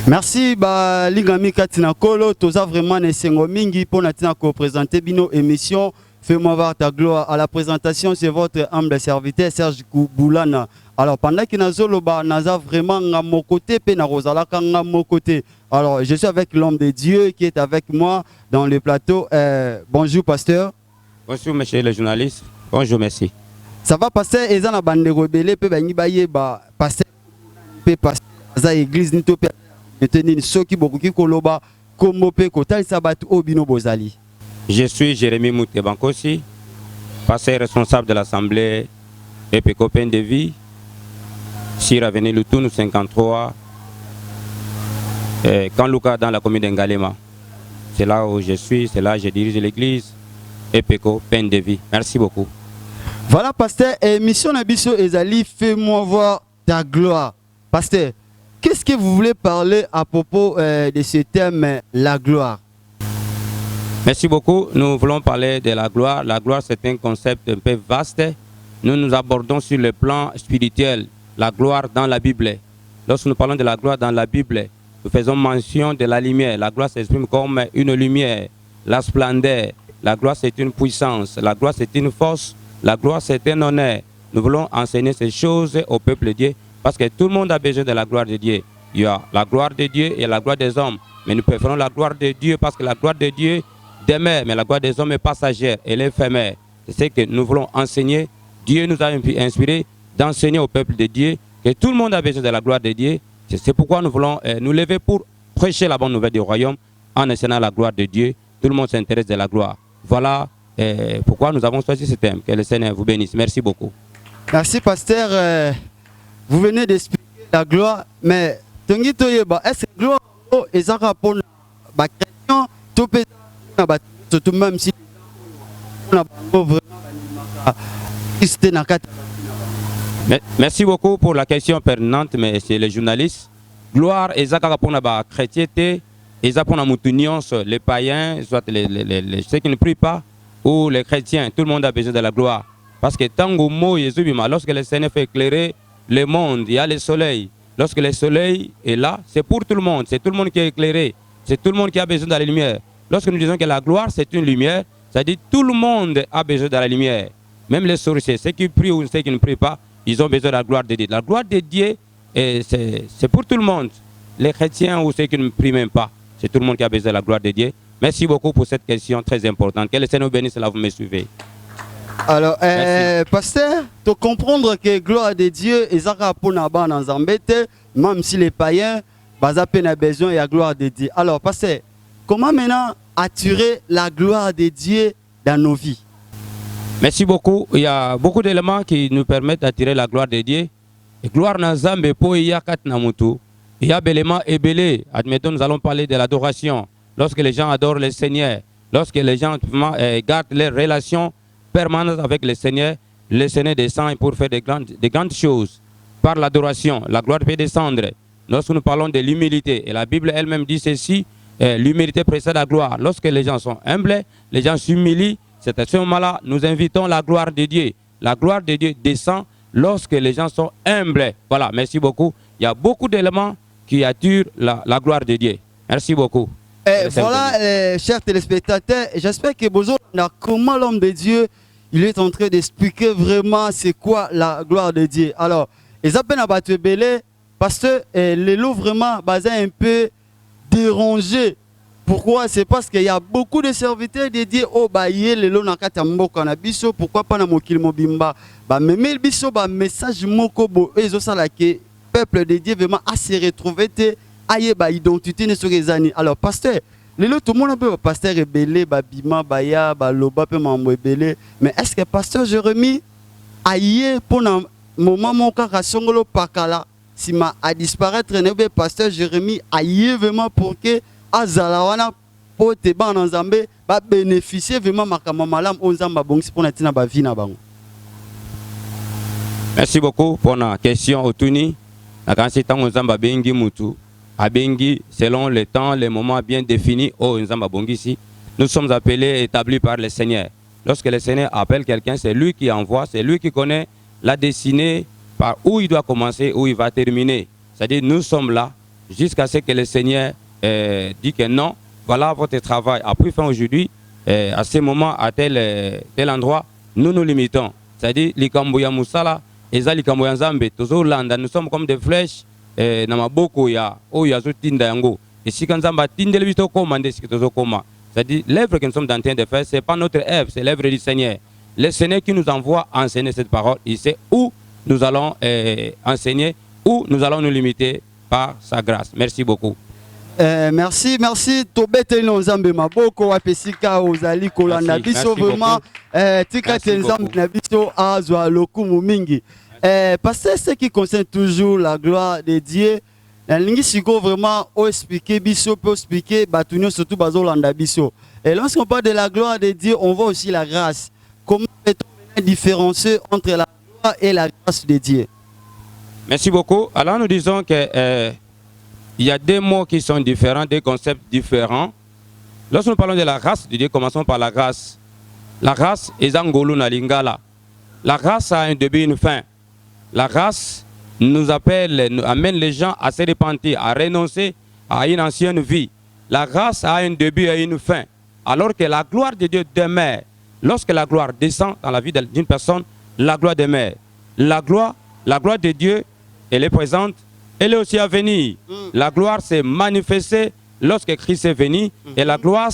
Merci Lingami Katina Kolo, toza vraiment nesengo mingi pour natina ko présenter bino émission Fais-moi voir ta gloire. À la présentation, c'est votre humble serviteur Serge Boulana. Alors pendant que nazoloba naza vraiment à mon côté, pe na rozalaka à mon côté. Alors je suis avec l'homme de Dieu qui est avec moi dans le plateau. Bonjour pasteur. Bonjour monsieur le journaliste. Bonjour, merci. Ça va pasteur ezana bande rebelle pe bangi baye ba pasteur pe pasteur za église nito pe je suis Jérémy Moutebankosi, pasteur responsable de l'Assemblée EPECO Pain de Vie, sur Avenue Lutoun 53, quand Lucas dans la commune d'Ngalema. C'est là où je suis, c'est là où je dirige l'église EPECO Pain de Vie. Merci beaucoup. Voilà, pasteur, mission Nabiso Ezali, fais-moi voir ta gloire. Pasteur, qu'est-ce que vous voulez parler à propos de ce thème, la gloire? Merci beaucoup. Nous voulons parler de la gloire. La gloire, c'est un concept un peu vaste. Nous nous abordons sur le plan spirituel, la gloire dans la Bible. Lorsque nous parlons de la gloire dans la Bible, nous faisons mention de la lumière. La gloire s'exprime comme une lumière, la splendeur. La gloire, c'est une puissance. La gloire, c'est une force. La gloire, c'est un honneur. Nous voulons enseigner ces choses au peuple de Dieu. Parce que tout le monde a besoin de la gloire de Dieu. Il y a la gloire de Dieu et la gloire des hommes. Mais nous préférons la gloire de Dieu parce que la gloire de Dieu demeure, mais la gloire des hommes est passagère, elle est éphémère. C'est ce que nous voulons enseigner. Dieu nous a inspiré d'enseigner au peuple de Dieu que tout le monde a besoin de la gloire de Dieu. C'est pourquoi nous voulons nous lever pour prêcher la bonne nouvelle du royaume en enseignant la gloire de Dieu. Tout le monde s'intéresse de la gloire. Voilà pourquoi nous avons choisi ce thème. Que le Seigneur vous bénisse. Merci beaucoup. Merci pasteur. Vous venez d'expliquer la gloire, mais est-ce que la gloire est pour les chrétiens, même si merci beaucoup pour la question pertinente, monsieur le journaliste. Gloire est pour les chrétiens, et pour les païens, soit ceux qui ne prient pas, ou les chrétiens. Tout le monde a besoin de la gloire. Parce que tant que lorsque le Seigneur fait éclairer le monde, il y a le soleil. Lorsque le soleil est là, c'est pour tout le monde. C'est tout le monde qui est éclairé. C'est tout le monde qui a besoin de la lumière. Lorsque nous disons que la gloire, c'est une lumière, ça dit tout le monde a besoin de la lumière. Même les sorciers, ceux qui prient ou ceux qui ne prient pas, ils ont besoin de la gloire de Dieu. La gloire de Dieu, c'est pour tout le monde. Les chrétiens ou ceux qui ne prient même pas, c'est tout le monde qui a besoin de la gloire de Dieu. Merci beaucoup pour cette question très importante. Que le Seigneur bénisse, là vous me suivez. Alors, pasteur, tu comprendre que la gloire de Dieu est pour même si les païens ont besoin de la gloire de Dieu. Alors, pasteur, comment maintenant attirer la gloire de Dieu dans nos vies? Merci beaucoup. Il y a beaucoup d'éléments qui nous permettent d'attirer la gloire de Dieu. Et gloire dans Zambé, il y a quatre namutu. Il y a l'élément ébélé. Admettons, nous allons parler de l'adoration. Lorsque les gens adorent le Seigneur, lorsque les gens gardent leurs relations permanentes avec le Seigneur descend pour faire de grandes choses. Par l'adoration, la gloire peut descendre. Lorsque nous parlons de l'humilité, et la Bible elle-même dit ceci, l'humilité précède la gloire. Lorsque les gens sont humbles, les gens s'humilient, c'est à ce moment-là, nous invitons la gloire de Dieu. La gloire de Dieu descend lorsque les gens sont humbles. Voilà, merci beaucoup. Il y a beaucoup d'éléments qui attirent la gloire de Dieu. Merci beaucoup. Voilà, chers téléspectateurs, j'espère que vous avez comment l'homme de Dieu, il est en train d'expliquer vraiment c'est quoi la gloire de Dieu. Alors, les appels à battre belé, parce que les lots vraiment basés un peu dérangés. Pourquoi? C'est parce qu'il y a beaucoup de serviteurs dédiés au baillé, les lots nakata mboka na biso, pourquoi pas na mokil mobimba. Bah, mais biso, bah, message moko bo, et ça là que peuple de Dieu vraiment à se retrouver, aïe, bah, identité ne serait zani. Alors, pasteur, les lots, tout le monde a peu, pasteur rebelle, bah, bima, baya, bah, loba, peu mambo rebelle. Mais est-ce que pasteur Jérémy, aïe, pour un moment, mon cas, rasongolo pakala, si ma a disparaître, ne pasteur Jérémy, aïe, vraiment pour que azalawana pour te ban en Zambé va bénéficier vraiment makamamalam on zamba bon pour natina ba vie na bango. Merci beaucoup pour la question Otuni. Na kansi tango zamba bengi mutu abengi selon le temps les moments bien définis au zamba bongisi. Nous sommes appelés établis par le Seigneur. Lorsque le Seigneur appelle quelqu'un, c'est lui qui envoie, c'est lui qui connaît la destinée par où il doit commencer, où il va terminer. C'est-à-dire nous sommes là jusqu'à ce que le Seigneur dit que non, voilà votre travail a pris fin aujourd'hui, à ce moment, à tel endroit, nous nous limitons. C'est-à-dire, likambo ya musala, eza likambo ya nzambe, tozolanda, nous sommes comme des flèches, na maboko ya oyo azotinda yango. Et si nzamba tindeli biso koma nde siki tozokoma. C'est-à-dire, l'œuvre que nous sommes en train de faire, ce n'est pas notre œuvre, c'est l'œuvre du Seigneur. Le Seigneur qui nous envoie enseigner cette parole, il sait où nous allons enseigner, où nous allons nous limiter par sa grâce. Merci beaucoup. Merci. Tobete no nzambe maboko wapesika ozali kolanda biso vraiment tika nzambe na biso azwa lokumu mingi. Parce que ce qui concerne toujours la gloire de Dieu, lingi siko vraiment o expliquer biso peut expliquer batunyo surtout bazolanda biso. Et lorsqu'on parle de la gloire de Dieu, on voit aussi la grâce. Comment peut-on différencier entre la gloire et la grâce de Dieu? Merci beaucoup. Alors nous disons que il y a des mots qui sont différents, des concepts différents. Lorsque nous parlons de la grâce de Dieu, commençons par la grâce. La grâce est angolo na lingala. La grâce a un début et une fin. La grâce nous appelle, nous amène les gens à se repentir, à renoncer à une ancienne vie. La grâce a un début et une fin. Alors que la gloire de Dieu demeure. Lorsque la gloire descend dans la vie d'une personne, la gloire demeure. La gloire de Dieu, elle est présente. Elle est aussi à venir. La gloire s'est manifestée lorsque Christ est venu. Et la gloire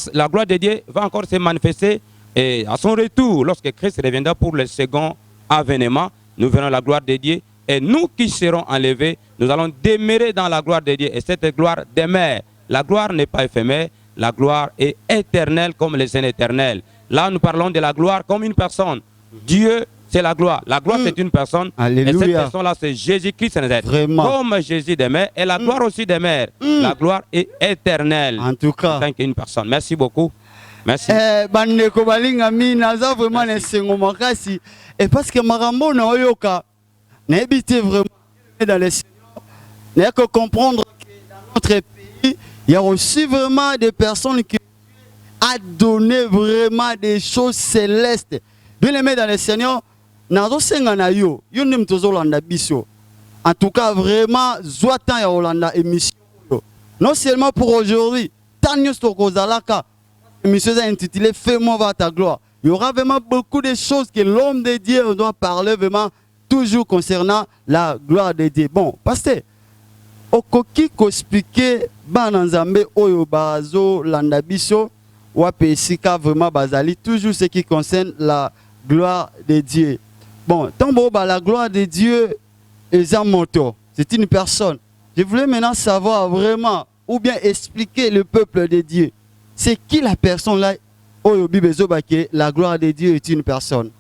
de Dieu va encore se manifester et à son retour. Lorsque Christ reviendra pour le second avènement, nous verrons la gloire de Dieu. Et nous qui serons enlevés, nous allons demeurer dans la gloire de Dieu. Et cette gloire demeure. La gloire n'est pas éphémère. La gloire est éternelle comme le Seigneur éternel. Là, nous parlons de la gloire comme une personne. Dieu, c'est la gloire. La gloire, c'est une personne. Alléluia. Et cette personne-là, c'est Jésus-Christ. Comme Jésus demeure, et la gloire aussi demeure. La gloire est éternelle. En tout cas. En tant qu'une personne. Merci beaucoup. Merci. Bandeko balingami naza vraiment nesengo makasi. Et parce que marambo na oyoka n'habite vraiment dans les Seigneurs. N'a que comprendre que dans notre pays, il y a aussi vraiment des personnes qui ont donné vraiment des choses célestes. Bien aimé dans les Seigneurs. En tout cas, vraiment, Zouatan ya Hollanda émission. Non seulement pour aujourd'hui, l'émission est intitulée Fais-moi voir ta gloire. Il y aura vraiment beaucoup de choses que l'homme de Dieu doit parler vraiment toujours concernant la gloire de Dieu. Bon, pasteur, okoki ko expliquer bananzambe oyo bazo landa biso wa pesika vraiment bazali toujours ce qui concerne la gloire de Dieu. Bon, la gloire de Dieu est un moto, c'est une personne. Je voulais maintenant savoir vraiment, ou bien expliquer le peuple de Dieu. C'est qui la personne là? La gloire de Dieu est une personne.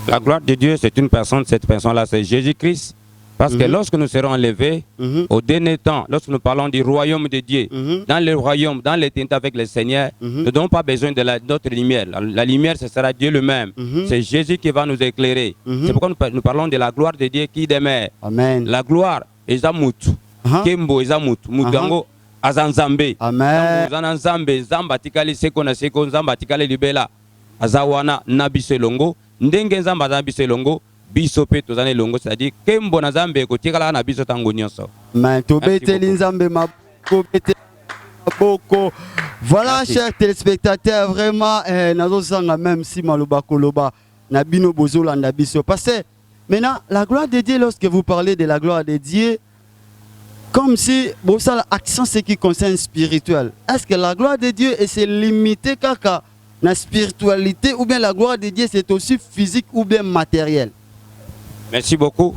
La gloire de Dieu, c'est une personne. Cette personne-là, c'est Jésus-Christ. Parce que lorsque nous serons enlevés, au dernier temps, lorsque nous parlons du royaume de Dieu, dans le royaume, dans l'éternité avec le Seigneur, nous n'avons pas besoin de notre lumière. La lumière, ce sera Dieu lui-même. C'est Jésus qui va nous éclairer. C'est pourquoi nous parlons de la gloire de Dieu qui demeure. Amen. La gloire, Ezamutu. Kembo, Ezamutu. Mutango, Azanzambe. Amen. Azanzambe, Zamba, Tikali, Seko, Naseko, Zamba, Tikali, Libela. Azawana, Nabiselongo. Ndenge Zamba, Nabiselongo. Biso pe tozane longo, c'est-à-dire kembo na zambe ko tikala na biso tango nyonso. Mais tobete linzambe maboko bete maboko. Voilà, chers téléspectateurs, vraiment nazo sanga même si maloba koloba na bino bozolanda biso. Parce que maintenant la gloire de Dieu, lorsque vous parlez de la gloire de Dieu, comme si bon ça l'accent ce qui concerne spirituel. Est-ce que la gloire de Dieu est limitée kaka na spiritualité ou bien la gloire de Dieu c'est aussi physique ou bien matériel? Merci beaucoup.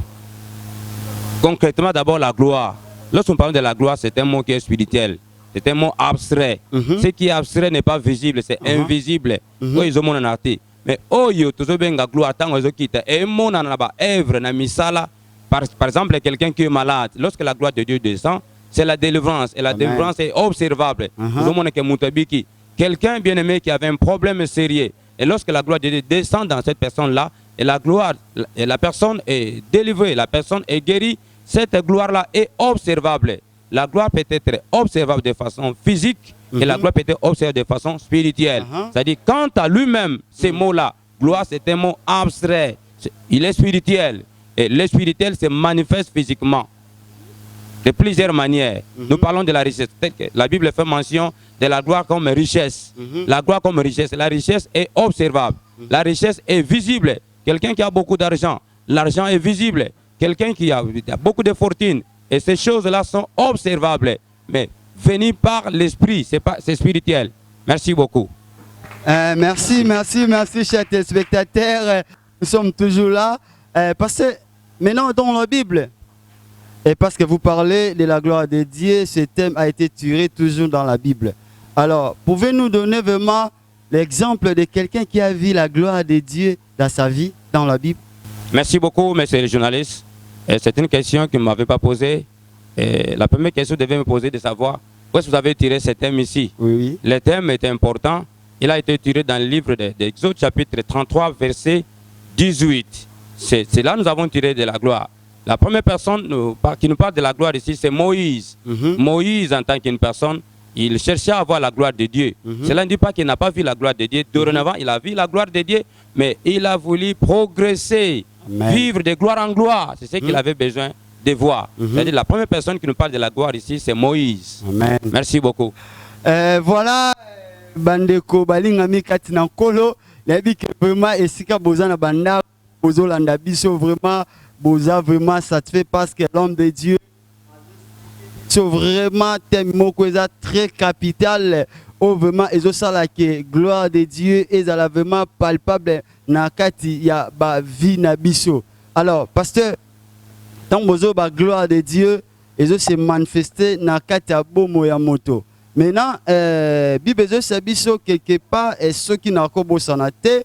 Concrètement, d'abord la gloire. Lorsqu'on parle de la gloire, c'est un mot qui est spirituel. C'est un mot abstrait. Ce qui est abstrait n'est pas visible, c'est invisible. Mais oyo tozobenga gloire tango ezokita et mon anaba œuvre na misala par exemple quelqu'un qui est malade, lorsque la gloire de Dieu descend, c'est la délivrance et la délivrance est observable. Quelqu'un bien-aimé qui avait un problème sérieux et lorsque la gloire de Dieu descend dans cette personne-là, et la gloire, et la personne est délivrée, la personne est guérie, cette gloire-là est observable. La gloire peut être observable de façon physique et la gloire peut être observable de façon spirituelle. C'est-à-dire, quant à lui-même, ces mots-là, gloire c'est un mot abstrait, il est spirituel. Et le spirituel se manifeste physiquement. de plusieurs manières. Nous parlons de la richesse. La Bible fait mention de la gloire comme richesse. La gloire comme richesse. La richesse est observable. La richesse est visible. Quelqu'un qui a beaucoup d'argent, l'argent est visible. Quelqu'un qui a beaucoup de fortune, et ces choses-là sont observables. Mais venues par l'esprit, c'est spirituel. Merci beaucoup. Merci, chers téléspectateurs. Nous sommes toujours là. Parce que maintenant, dans la Bible, et parce que vous parlez de la gloire de Dieu, ce thème a été tiré toujours dans la Bible. Alors, pouvez-nous donner vraiment l'exemple de quelqu'un qui a vu la gloire de Dieu dans sa vie, dans la Bible? Merci beaucoup, monsieur le journaliste. C'est une question que vous ne m'avez pas posée. La première question que vous devez me poser de savoir où est-ce que vous avez tiré ce thème ici. Oui. Le thème est important. Il a été tiré dans le livre d'Exode, chapitre 33, verset 18. C'est là que nous avons tiré de la gloire. La première personne qui nous parle de la gloire ici, c'est Moïse. Moïse, en tant qu'une personne, il cherchait à voir la gloire de Dieu. Cela ne dit pas qu'il n'a pas vu la gloire de Dieu. Dorénavant, il a vu la gloire de Dieu, mais il a voulu progresser, vivre de gloire en gloire. C'est ce qu'il avait besoin de voir. C'est-à-dire, la première personne qui nous parle de la gloire ici, c'est Moïse. Amen. Merci beaucoup. Voilà, bandeko balingami katina nkolo, nabi que vraiment esika boza na banda bozo landa biso vraiment boza vraiment satisfait parce que l'homme de Dieu c'est vraiment tellement très capital au vraiment et ça la que gloire de Dieu est vraiment palpable na kati ya ba vie na biso. Alors pasteur, tant bozo ba gloire de Dieu et ça s'est manifesté na kati ya bomo ya moto. Maintenant, Bible Sabiso quelque part et ceux qui n'ont pas santé.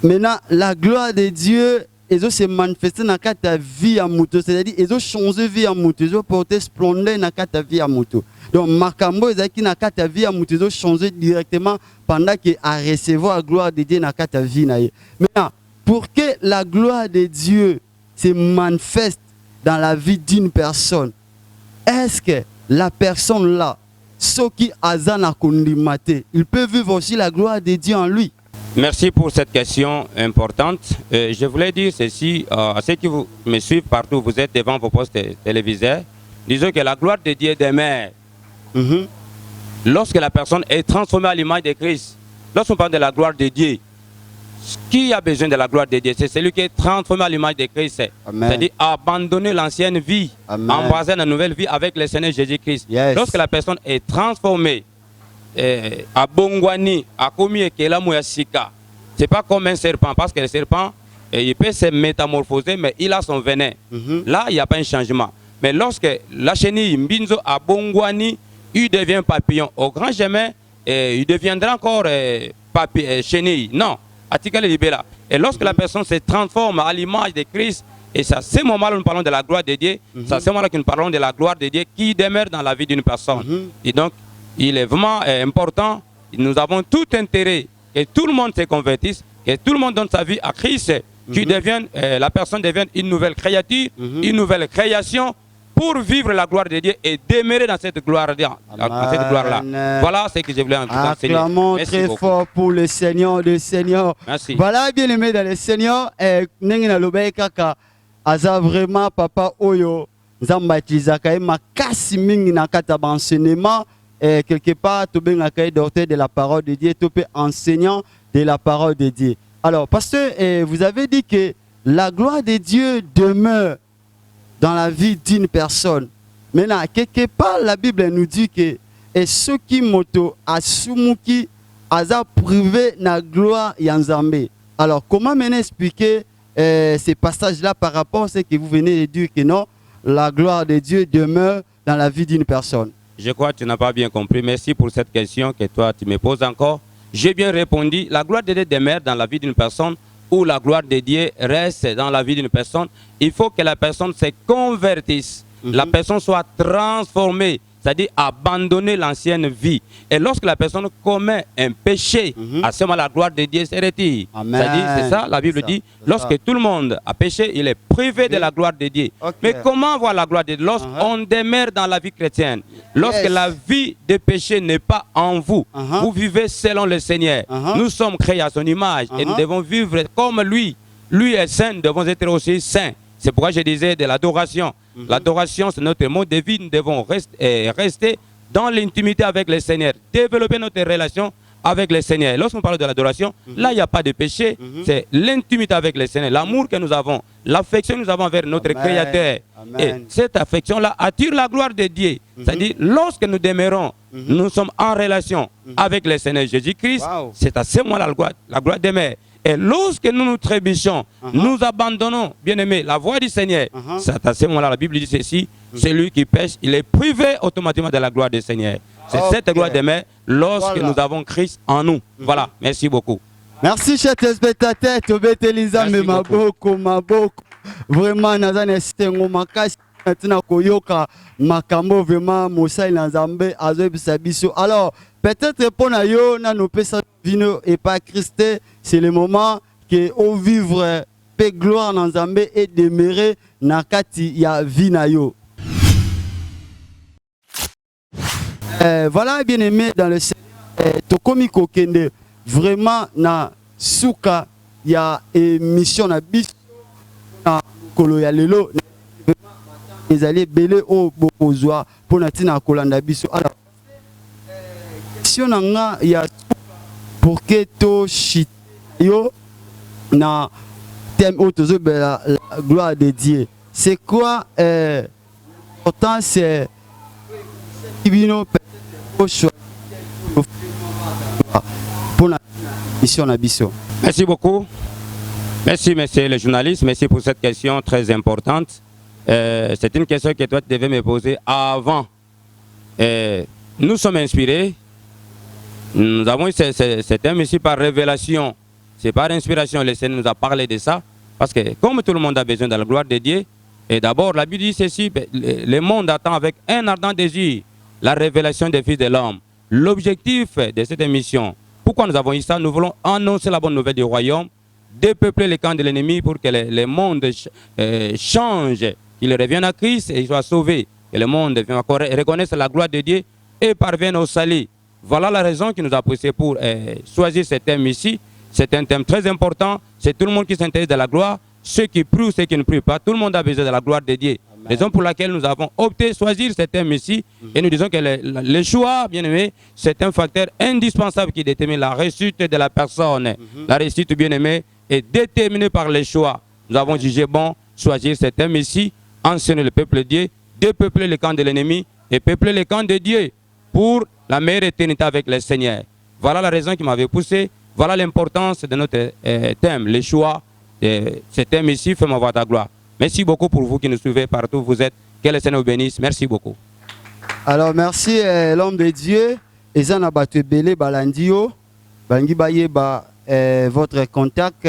Maintenant, la gloire de Dieu, ils ont se manifesté dans la vie à moto, c'est-à-dire ils ont changé vie à moto, ils ont porté splendeur dans la vie à moto. Donc, Makambo, ils ont dans la vie à moto, ils ont changé directement pendant qu'ils a recevoir la gloire de Dieu dans la vie. Maintenant, pour que la gloire de Dieu se manifeste dans la vie d'une personne, est-ce que la personne là, ceux qui azana kondimate, il peut vivre aussi la gloire de Dieu en lui? Merci pour cette question importante. Je voulais dire ceci à ceux qui me suivent partout, vous êtes devant vos postes téléviseurs. Disons que la gloire de Dieu demeure. Lorsque la personne est transformée à l'image de Christ, lorsqu'on parle de la gloire de Dieu, qui a besoin de la gloire de Dieu? C'est celui qui est transformé à l'image de Christ. C'est-à-dire abandonner l'ancienne vie, embrasser la nouvelle vie avec le Seigneur Jésus-Christ. Lorsque la personne est transformée, à Bongwani, à Komi et Kelamouyassika, c'est pas comme un serpent, parce que le serpent, il peut se métamorphoser, mais il a son venin. Là, il n'y a pas un changement. Mais lorsque la chenille Mbinzo à Bongwani, il devient papillon. Au grand chemin, il deviendra encore chenille. Non. Et lorsque la personne se transforme à l'image de Christ, et c'est à ce moment-là nous parlons de la gloire de Dieu, c'est à ce moment-là que nous parlons de la gloire de Dieu qui demeure dans la vie d'une personne. Et donc, il est vraiment important, nous avons tout intérêt que tout le monde se convertisse, que tout le monde donne sa vie à Christ, que la personne devienne une nouvelle créature, une nouvelle création, pour vivre la gloire de Dieu et demeurer dans cette gloire-là. Voilà ce que je voulais enseigner. Acclamons très fort pour le Seigneur, le Seigneur. Merci. Voilà, bien aimé dans le Seigneur. Nengina lobe kaka aza vraiment papa oyo nzambatiza kae makasi mingi na kata enseignement quelque part to benga kae docteur de la parole de Dieu, to pe enseignant de la parole de Dieu. Alors pasteur, vous avez dit que la gloire de Dieu demeure dans la vie d'une personne. Maintenant, quelque part, la Bible nous dit que ceux qui moto asumuki aza privé na gloire yanzambe. Alors, comment maintenant expliquer ces passages-là par rapport à ce que vous venez de dire que non, la gloire de Dieu demeure dans la vie d'une personne? Je crois que tu n'as pas bien compris. Merci pour cette question que toi tu me poses encore. J'ai bien répondu. La gloire de Dieu demeure dans la vie d'une personne, où la gloire de Dieu reste dans la vie d'une personne. Il faut que la personne se convertisse, la personne soit transformée, c'est-à-dire abandonner l'ancienne vie. Et lorsque la personne commet un péché, à ce moment la gloire de Dieu se retire. C'est-à-dire, c'est ça, la Bible dit, lorsque tout le monde a péché, il est privé de la gloire de Dieu. Mais comment voir la gloire de Dieu? Lorsqu'on demeure dans la vie chrétienne, lorsque la vie de péché n'est pas en vous, vous vivez selon le Seigneur. Nous sommes créés à son image et nous devons vivre comme lui. Lui est saint, nous devons être aussi saints. C'est pourquoi je disais de l'adoration. L'adoration, c'est notre mode de vie. Nous devons rester dans l'intimité avec le Seigneur, développer notre relation avec le Seigneur. Lorsqu'on parle de l'adoration, là, il n'y a pas de péché. C'est l'intimité avec le Seigneur, l'amour que nous avons, l'affection que nous avons vers notre Créateur. Amen. Et cette affection-là attire la gloire de Dieu. C'est-à-dire, lorsque nous demeurons, nous sommes en relation avec le Seigneur Jésus-Christ, c'est à ce moment-là la gloire demeure. Et lorsque nous nous trébuchons, nous abandonnons, bien aimé, la voie du Seigneur, c'est à ce moment-là, la Bible dit ceci, celui qui pêche, il est privé automatiquement de la gloire du Seigneur. C'est cette gloire demeure lorsque nous avons Christ en nous. Voilà, merci beaucoup. Merci, chers téléspectateurs. Tobet Elisa, mais maboko. Vraiment, Nazan Estengo Makasi, Tina Koyoka, Makambo, vraiment, Moussa Nzambe, Azob Sabiso. Alors, peut-être pour nous, nous pouvons vino et pas Christ, c'est le moment que au vivre, paix, gloire dans Nzambe et demeurer, Nakati, ya vinayo. Voilà, bien aimé dans le Seigneur, Tokomi Kokende, vraiment, na Souka, il y a émission na bis, na Kolo ya lelo, ils allaient belé au Bokozwa, pour na tina Kolanda biso. Alors, question nanga, il y a pour que to shit yo, na thème autour de la gloire de Dieu. C'est quoi, pourtant, c'est pour la mission Nabiso. Merci beaucoup. Merci, monsieur le journaliste. Merci pour cette question très importante. C'est une question que toi, tu devais me poser avant. Nous sommes inspirés. Nous avons eu cet thème ici par révélation. C'est par inspiration. Le Seigneur nous a parlé de ça. Parce que comme tout le monde a besoin de la gloire de Dieu, et d'abord, la Bible dit ceci, le monde attend avec un ardent désir la révélation des fils de l'homme. L'objectif de cette émission, pourquoi nous avons eu ça? Nous voulons annoncer la bonne nouvelle du royaume, dépeupler les camps de l'ennemi pour que le monde change, qu'il revienne à Christ et soit sauvé, que le monde reconnaisse la gloire de Dieu et parvienne au salut. Voilà la raison qui nous a poussé pour choisir ce thème ici. C'est un thème très important. C'est tout le monde qui s'intéresse de la gloire, ceux qui prient, ceux qui ne prient pas. Tout le monde a besoin de la gloire de Dieu. Raison pour laquelle nous avons opté choisir ce thème ici. Et nous disons que le choix, bien aimé, c'est un facteur indispensable qui détermine la réussite de la personne. La réussite, bien aimé, est déterminée par le choix. Nous avons jugé bon choisir ce thème ici, enseigner le peuple de Dieu, dépeupler le camp de l'ennemi et peupler le camp de Dieu pour la meilleure éternité avec le Seigneur. Voilà la raison qui m'avait poussé. Voilà l'importance de notre thème, le choix de ce thème ici, fais-moi voir ta gloire. Merci beaucoup pour vous qui nous suivez partout où vous êtes. Que le Seigneur vous bénisse. Merci beaucoup. Alors, merci l'homme de Dieu. Ezana Batebele Balandio. Bangi Baye votre contact,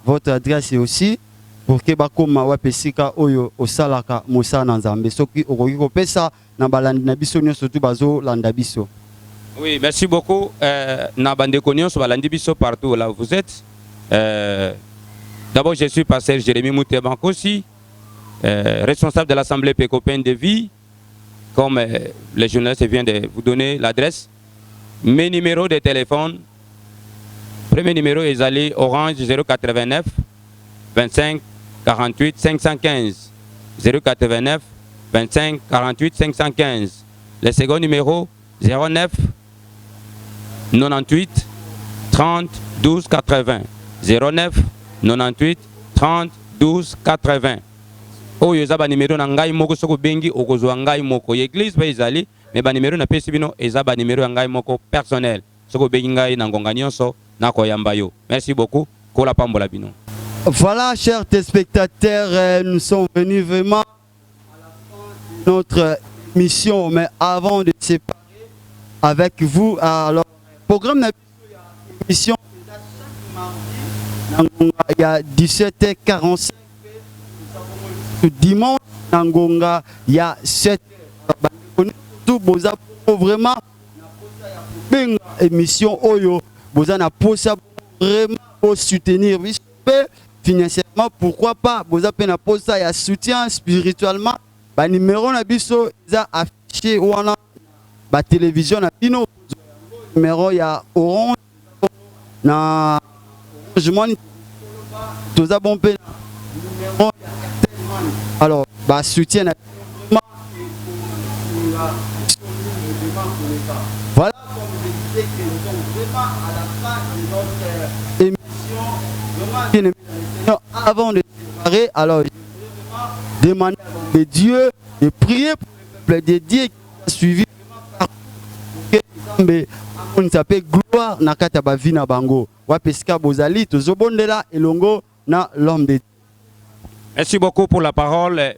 votre adresse aussi. Pour que bakoma wapesika oyo osalaka Moussa Nzambe. Soki okoki kopesa na balandi na biso nyonso surtout bazo landa biso. Oui, merci beaucoup. Na bande nyonso balandi biso partout là où vous êtes. D'abord, je suis pasteur Jérémy Moutebankosi, responsable de l'Assemblée Pécopain de Vie. Comme le journaliste vient de vous donner l'adresse, mes numéros de téléphone. Premier numéro est allé Orange 089 25 48 515. 089 25 48 515. Le second numéro 09 98 30 12 80. 09 98 30 12 80. Oyo eza ba numéro na ngai moko soko bengi okozwa ngai moko. Église pe ezali mais ba numéro na pesi bino eza ba numéro ngai moko personnel. Soko bengi ngai na ngonga nyonso na koyamba yo. Merci beaucoup. Kola pambola bino. Voilà, chers téléspectateurs, nous sommes venus vraiment à la fin de notre émission, mais avant de se séparer avec vous, alors programme de l'émission il y a 17h45 dimanche Nangonga il y a 7h tout boza vraiment émission oyo boza na posa vraiment pour soutenir financièrement, pourquoi pas boza pe na posa ya soutien spirituellement ba numéro na biso za affiché wana ba télévision na bino numéro ya Orange na je m'en tous a bon pe numéro Alors, bah, soutien à voilà, comme je disais que nous sommes vraiment à la fin de notre émission. Vraiment, bien aimé dans le Seigneur, avant de se séparer, alors je voudrais vraiment demander à l'homme de Dieu de prier pour le peuple de Dieu qui a suivi vraiment on s'appelle gloire na kata ba vina bango. Wa pesika bozali tozobondela elongo na l'homme de Dieu. Merci beaucoup pour la parole,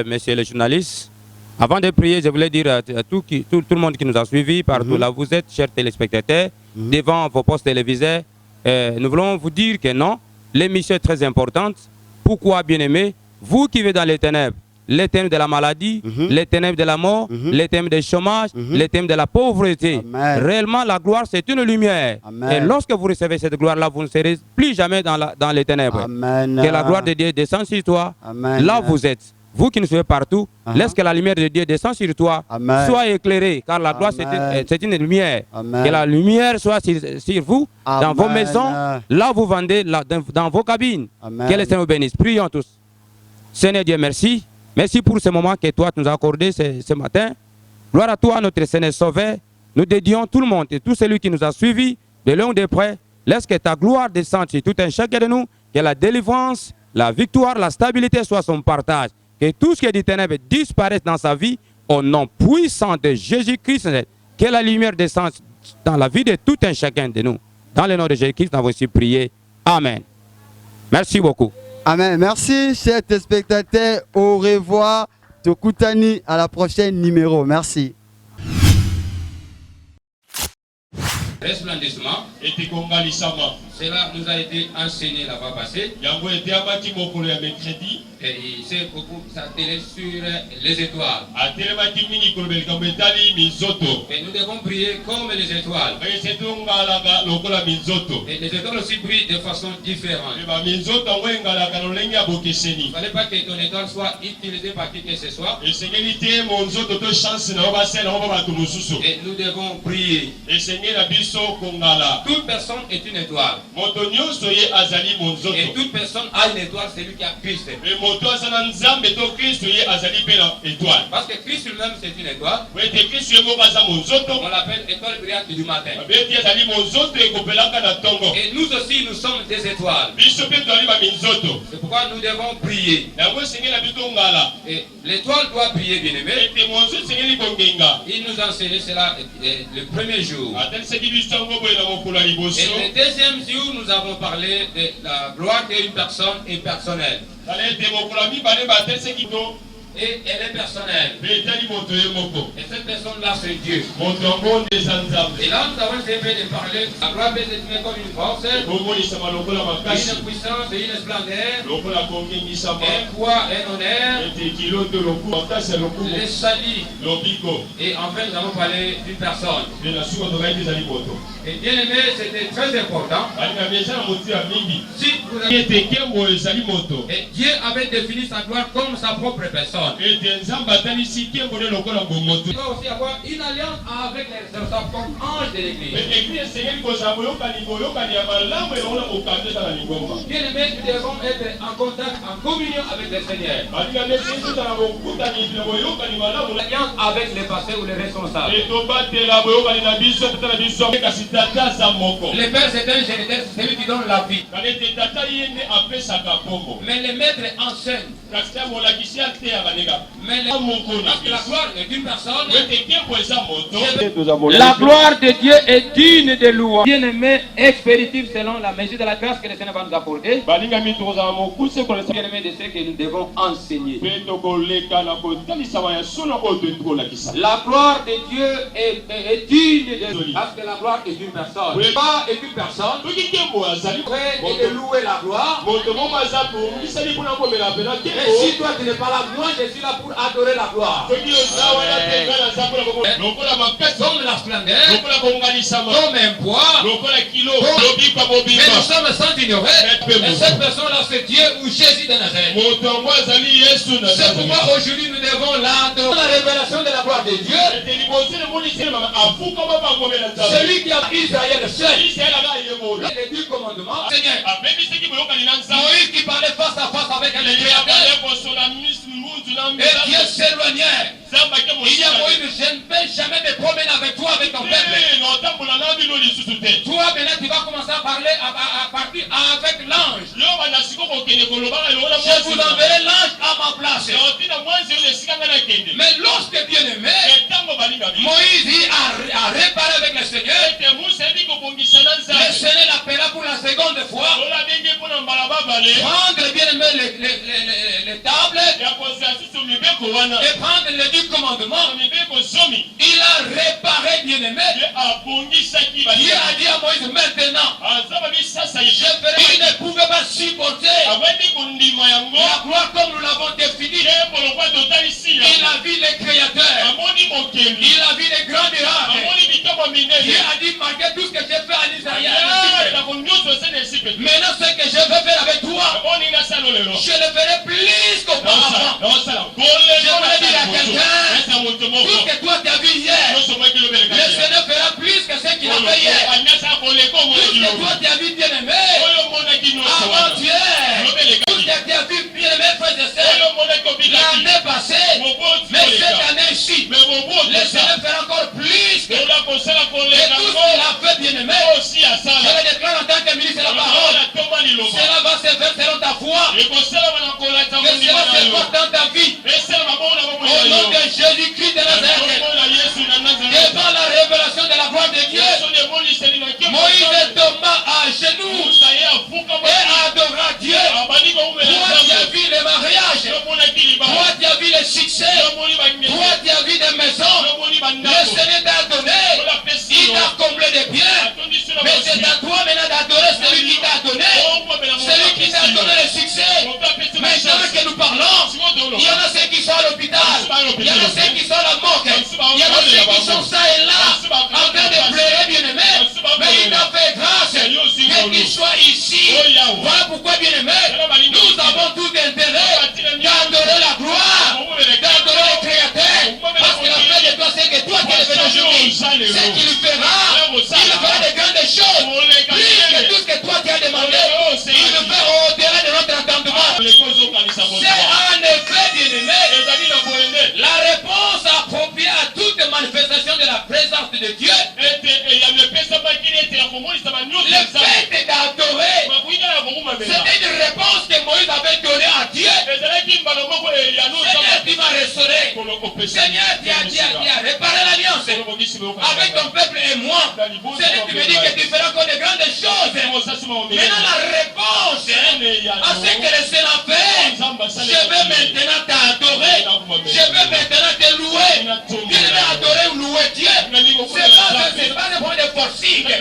messieurs les journalistes. Avant de prier, je voulais dire à tout le monde qui nous a suivis partout là, vous êtes, chers téléspectateurs, devant vos postes télévisés. Nous voulons vous dire que non, l'émission est très importante. Pourquoi, bien-aimés? Vous qui vivez dans les ténèbres, les thèmes de la maladie, les ténèbres de la mort, les thèmes du chômage, les thèmes de la pauvreté. Amen. Réellement, la gloire, c'est une lumière. Amen. Et lorsque vous recevez cette gloire-là, vous ne serez plus jamais dans les ténèbres. Amen. Que la gloire de Dieu descende sur toi. Amen. Là où vous êtes. Vous qui nous suivez partout, laisse que la lumière de Dieu descende sur toi. Amen. Sois éclairé, car la gloire, c'est une lumière. Amen. Que la lumière soit sur vous, dans vos Amen. maisons, là où vous vendez, dans vos cabines. Amen. Que le Seigneur vous bénisse. Prions tous. Seigneur Dieu, merci. Merci pour ce moment que toi tu nous as accordé ce matin. Gloire à toi, notre Seigneur Sauveur. Nous dédions tout le monde et tout celui qui nous a suivis de loin ou de près. Laisse que ta gloire descende sur tout un chacun de nous. Que la délivrance, la victoire, la stabilité soit son partage. Que tout ce qui est du ténèbre disparaisse dans sa vie au nom puissant de Jésus-Christ. Que la lumière descende dans la vie de tout un chacun de nous. Dans le nom de Jésus-Christ, nous avons aussi prié. Amen. Merci beaucoup. Amen. Merci, chers téléspectateurs. Au revoir. Tokutani à la prochaine numéro. Merci. Resplendissement. Cela nous a été enseigné la fois passée. Et c'est beaucoup, ça télé sur les étoiles. Et nous devons prier comme les étoiles. Et les étoiles aussi brillent de façon différente. Il ne fallait pas que ton étoile soit utilisée par qui que ce soit. Et nous devons prier. Toute personne est une étoile. Et toute personne a une étoile, c'est lui qui a Christ. Parce que Christ lui-même c'est une étoile. On l'appelle étoile brillante du matin. Et nous aussi nous sommes des étoiles. C'est pourquoi nous devons prier. Et l'étoile doit briller, bien aimé. Il nous a enseigné cela le premier jour. Et le deuxième jour, nous avons parlé de la gloire d'une personne est personnelle. Et elle est personnelle. Et cette personne-là, c'est Dieu. Et là, nous avons essayé de parler. La gloire peut être comme une force, une puissance et une splendeur, un poids, un honneur, les salis. Et enfin, nous avons parlé d'une personne. Et bien aimé, c'était très important. Si vous avez... Et Dieu avait défini sa gloire comme sa propre personne. Il doit aussi avoir une alliance avec les anges de l'église. Bien aimé, nous devons être en contact, en communion avec le Seigneur. Alliance avec les pasteurs ou les responsables. Le Père c'est un géniteur, c'est celui qui donne la vie. Mais le maître enseigne. Mais parce que la gloire est d'une personne. La gloire de Dieu est digne de louange. Bien aimé, expéritif selon la mesure de la grâce que le Seigneur va nous apporter. Bien aimé de ce que nous devons enseigner. La gloire de Dieu est digne de parce que la gloire est d'une personne. Pas est une personne. Et de louer la gloire. Et si toi tu n'es pas là, moi je suis là pour adorer la gloire. Comme la splendeur, comme un poids, mais nous sommes sans ignorer. Et cette personne-là, c'est Dieu ou Jésus de Nazareth. C'est pourquoi aujourd'hui nous devons l'adorer. La révélation de la gloire de Dieu. Celui qui a Israël seul. Les 10 commandements, Seigneur. Moïse qui parlait face à face avec le Créateur. Et Dieu s'éloignait. Il dit à Moïse, je ne vais jamais me promener avec toi, avec ton peuple. Toi, maintenant, tu vas commencer à parler à partir avec l'ange. Je vous enverrai l'ange à ma place. Mais lorsque bien-aimé, Moïse a réparé avec le Seigneur, le Seigneur l'appela pour la seconde fois. Prendre bien-aimé les tables et prendre les 10 commandements. Il a réparé bien-aimé. Dieu a dit à Moïse maintenant, il ne pouvait pas supporter la gloire comme nous l'avons définie. Il a vu les créateurs. Il a vu les grands miracles. Dieu a dit, malgré tout ce que j'ai fait en Israël, maintenant ce que je veux faire avec toi, je le ferai plus qu'auparavant. Je voulais dire à quelqu'un, tout ce que toi tu as vu hier, le Seigneur fera plus que ce qu'il a fait hier. Tout ce que toi tu as vu bien-aimé, avant-hier, tout ce que tu as vu bien-aimé, frères et sœurs, l'année passée, mais cette année-ci, le Seigneur fera encore plus que et tout ce qu'il a fait bien-aimé. Je le déclare en tant que ministre de la parole. Cela va se faire selon ta foi. Que cela se fasse dans ta vie. Au nom de Jésus-Christ de Nazareth. Devant la révélation de la gloire de Dieu, Moïse tomba à genoux et adora Dieu. Toi tu as vu les mariages. Toi tu as vu les succès. Toi tu as vu des maisons. Le Seigneur t'a donné. Il t'a comblé de biens. Mais c'est à toi maintenant d'adorer celui qui t'a donné. Celui qui t'a donné le succès. Maintenant que nous parlons, il y en a ceux qui sont à l'hôpital. Il y en a ceux qui sont à la mort. Il y en a ceux qui sont ça et là, en train de pleurer, bien-aimé. Mais il t'a fait grâce qu'il soit ici. Voilà pourquoi, bien-aimé, nous avons tout intérêt d'adorer la gloire, d'adorer le Créateur. Parce qu'il a fait de toi ce que toi tu es fait aujourd'hui. Ce qu'il fera, il fera de grandes choses. Plus que tout ce que toi tu as demandé, il le fait au-delà de notre entendement. C'est en effet, bien-aimé, la réponse appropriée à toute manifestation de la présence de Dieu. Le fait d'adorer, c'était une réponse que Moïse avait donnée à Dieu. Seigneur, tu m'as restauré. Seigneur, tu as réparé l'alliance avec ton peuple et moi. Seigneur, tu me dis que tu feras encore de grandes choses. Maintenant, la réponse à ce que le Seigneur fait, je veux maintenant t'adorer. Je veux maintenant te louer. Tu veux adorer ou louer Dieu. C'est pas un point de forcing. C'est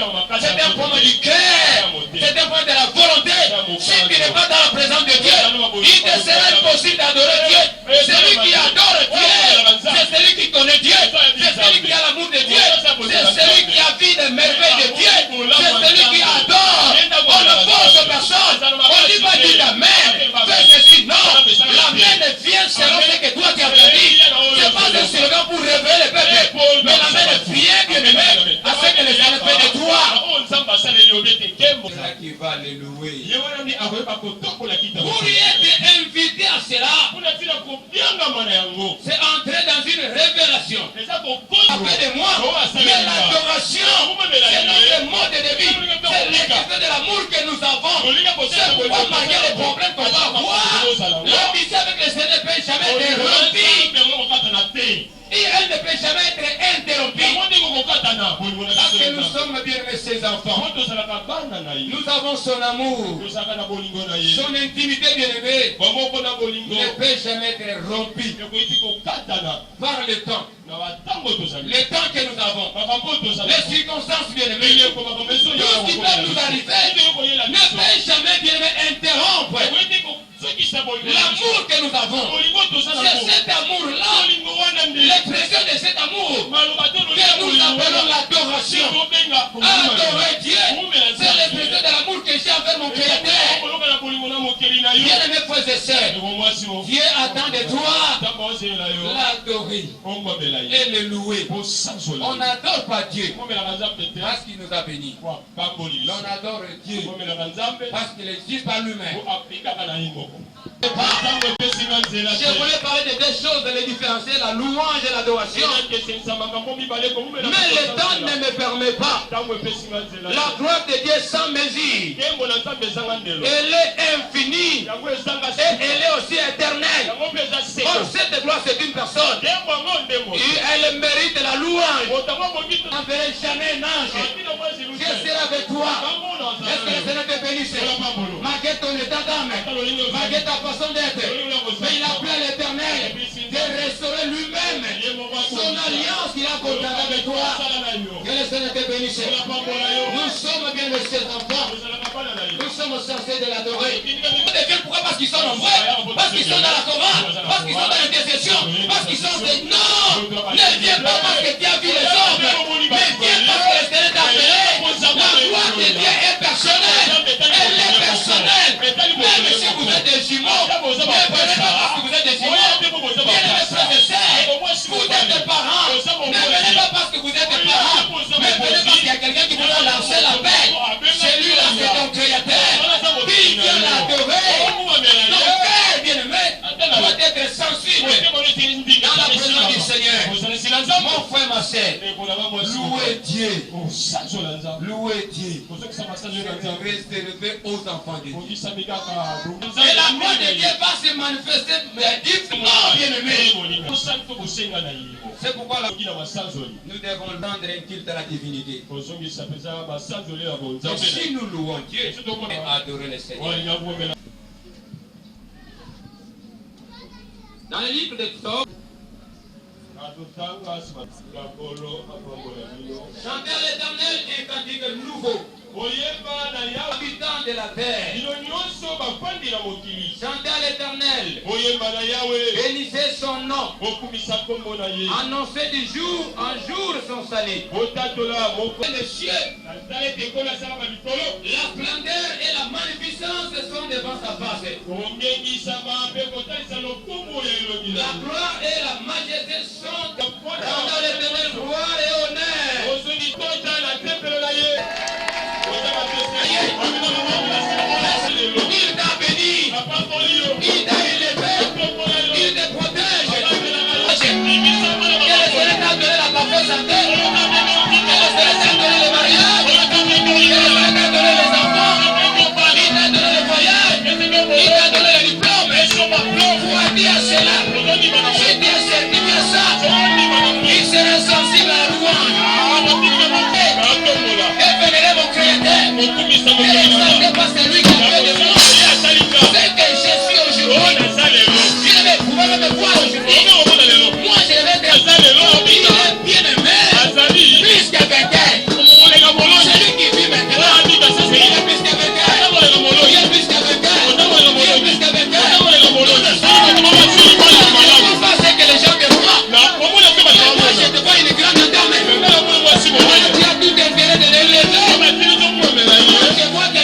un point du cœur. C'est un point de la volonté. Si tu n'es pas dans la présence de Dieu, il te sera impossible d'adorer Dieu. Celui qui adore Dieu, c'est celui qui connaît Dieu. C'est celui qui a l'amour de Dieu. C'est celui qui a vu les merveilles de Dieu. C'est celui qui adore. On ne force personne. On ne dit pas dire amen. Fais ceci. Non. L'amen vient selon ce que toi tu as dit. C'est pas un slogan pour révéler le peuple. Mais l'amen vient, bien-aimé, à ce que les gens fait de toi. Qui va le louer. Vous y êtes invité à cela. C'est entrer dans une révélation. Après de moi, mais l'adoration, c'est notre mode de vie. C'est l'expression de l'amour que nous avons. C'est pourquoi malgré les problèmes qu'on va avoir, l'amitié avec le Seigneur ne peut jamais être rompue. Et elle ne peut jamais être interrompue. Parce que nous sommes bien ses enfants. Nous avons son amour. Son intimité bien-aimée ne peut jamais être rompue par le temps. Le temps que nous avons, les circonstances bien-aimées, tout ce qui peut nous arriver ne peut jamais bien-aimé interrompre l'amour que nous avons. C'est cet amour-là, l'expression de cet amour que nous appelons l'adoration. Adorer Dieu, c'est l'expression de l'amour que j'ai envers mon Créateur. Bien-aimés frères et sœurs, Dieu attend de toi l'adorer et le louer. On n'adore pas Dieu parce qu'il nous a bénis. On adore Dieu parce qu'il existe par lui-même. Je voulais parler de deux choses, de les différencier, la louange et l'adoration. Mais le temps ne me permet pas. La gloire de Dieu sans mesure. Elle est infinie. Et elle est aussi éternelle. Or, cette gloire, c'est une personne. Et elle mérite la louange. Je n'enverrai jamais un ange. Je serai avec toi. Est-ce que le Seigneur te bénisse? Malgré ton état d'âme, malgré ta façon d'être, mais il a appelé l'Éternel de restaurer lui-même son alliance qu'il a contractée avec toi. Que le Seigneur te bénisse. Nous sommes bien les chers enfants. Nous sommes censés de l'adorer. Pourquoi? Parce qu'ils sont nombreux, parce qu'ils sont dans la chorale, parce qu'ils sont dans l'intercession, parce qu'ils sont des... Non! Ne viens pas parce que tu as vu les hommes, mais viens parce que le Seigneur t'a appelé. La gloire de Dieu est personnelle. Elle est personnelle. Même si vous êtes des jumeaux, ne prenez pas parce que vous êtes des jumeaux. Bien-aimés frères et sœurs, vous êtes des parents. Ne venez pas parce que vous êtes des parents, mais venez parce qu'il y a quelqu'un qui vous a lancé la paix. Celui-là, c'est ton créateur. Puis Dieu l'a adoré. Ton cœur, bien-aimé, doit être sensible dans la présence du Seigneur. Mon frère, ma sœur, louez Dieu. Louez Dieu. Réservé aux enfants de Dieu. Et la gloire de Dieu va se manifester différemment, bien-aimé. C'est pourquoi nous devons rendre un culte à la divinité. Et si nous louons Dieu et adorer le Seigneur. Dans le livre d'Exode, chantez à l'Éternel un cantique nouveau. Habitants de la terre, chantez à l'Éternel, bénissez son nom, annoncez du jour en jour son salut. Les cieux, la splendeur et la magnificence sont devant sa face. La gloire et la majesté sont devant l'Éternel, gloire et honneur. Il t'a béni, il t'a élevé, il te protège. Que le Seigneur t'a donné la parfaite santé, que le Seigneur t'a donné le mariage, que le Seigneur t'a donné les enfants, il t'a donné le voyage, il t'a donné le diplôme. Crois-tu à cela? Si tu es certifié ça, il sera sensible à la louange. Et vénérer mon créateur. Ne pas celui qui a fait de moi. C'est que je suis aujourd'hui. Je ne vais pouvoir me voir aujourd'hui. Moi je vais être bien aimé. Plus que vainqueur. Celui qui vit maintenant. Il est plus que vainqueur. Il est plus que vainqueur. Il est plus que vainqueur. Il faut faire que les gens me voient. Moi je te vois une grande dame. Tu as tout intérêt de l'élever. Je vois que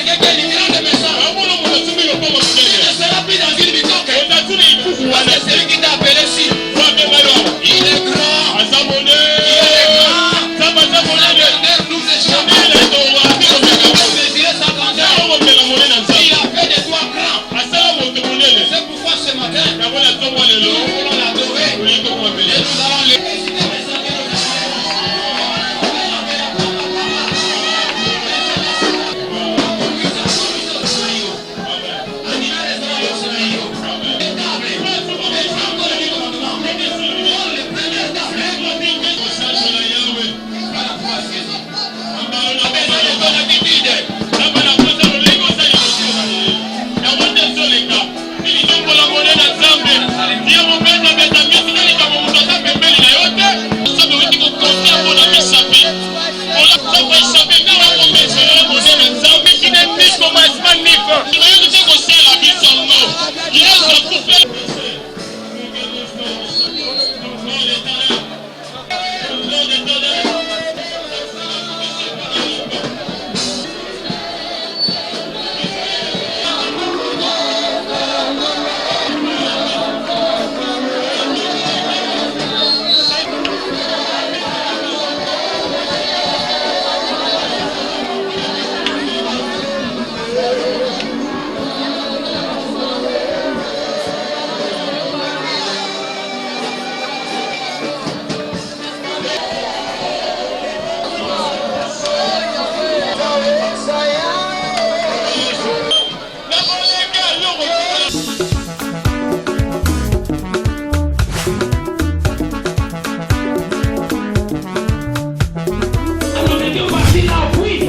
Dieu va-t-il là, oui.